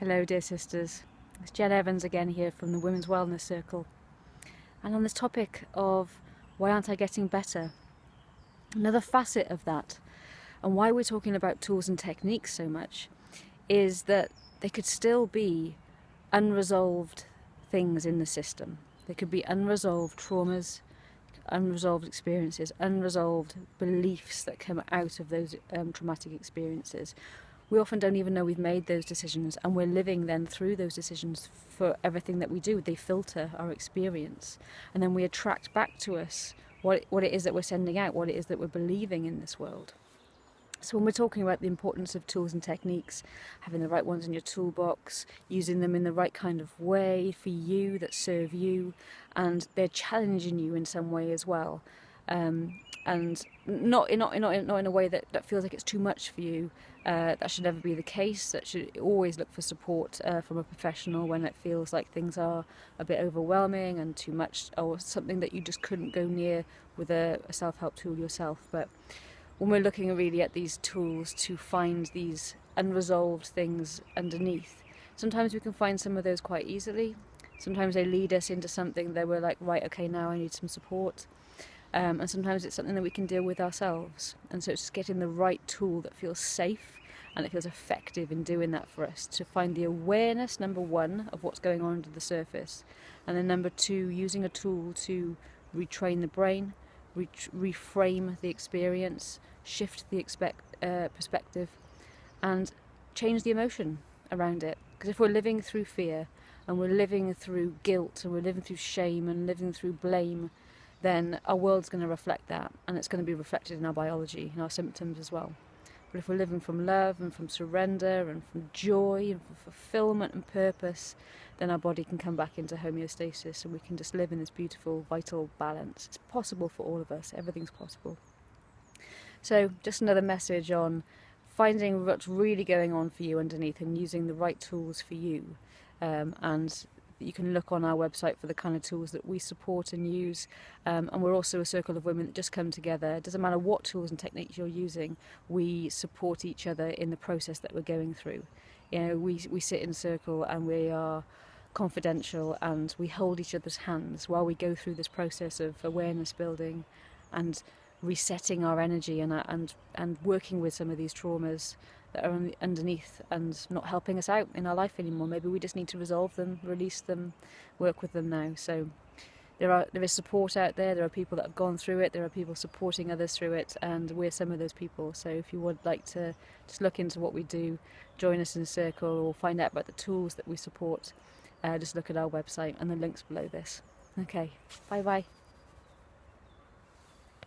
Hello dear sisters, it's Jen Evans again here from the Women's Wellness Circle, and on this topic of why aren't I getting better, another facet of that and why we're talking about tools and techniques so much is that they could still be unresolved things in the system. There could be unresolved traumas, unresolved experiences, unresolved beliefs that come out of those traumatic experiences. We often don't even know we've made those decisions, and we're living then through those decisions for everything that we do. They filter our experience, and then we attract back to us what it is that we're sending out, what it is that we're believing in this world. So when we're talking about the importance of tools and techniques, having the right ones in your toolbox, using them in the right kind of way for you, that serve you, and they're challenging you in some way as well, and not in a way that feels like it's too much for you. That should never be the case. That should always look for support from a professional when it feels like things are a bit overwhelming and too much, or something that you just couldn't go near with a self-help tool yourself. But when we're looking really at these tools to find these unresolved things underneath, sometimes we can find some of those quite easily. Sometimes they lead us into something that we're like, right, okay, now I need some support. And sometimes it's something that we can deal with ourselves. And so it's just getting the right tool that feels safe and that feels effective in doing that for us, to find the awareness, number one, of what's going on under the surface, and then number two, using a tool to retrain the brain, reframe the experience, shift the perspective, and change the emotion around it. Because if we're living through fear, and we're living through guilt, and we're living through shame, and living through blame, then our world's going to reflect that, and it's going to be reflected in our biology, in our symptoms as well. But if we're living from love and from surrender and from joy and from fulfillment and purpose, then our body can come back into homeostasis, and we can just live in this beautiful, vital balance. It's possible for all of us. Everything's possible. So just another message on finding what's really going on for you underneath and using the right tools for you. And you can look on our website for the kind of tools that we support and use, and we're also a circle of women that just come together. It doesn't matter what tools and techniques you're using, we support each other in the process that we're going through. You know, we sit in a circle and we are confidential, and we hold each other's hands while we go through this process of awareness building and resetting our energy and working with some of these traumas that are underneath and not helping us out in our life anymore. Maybe we just need to resolve them, release them, work with them now. So there is support out there. There are people that have gone through it. There are people supporting others through it, and we're some of those people. So if you would like to just look into what we do, join us in a circle, or find out about the tools that we support, just look at our website and the links below this. Okay, bye bye.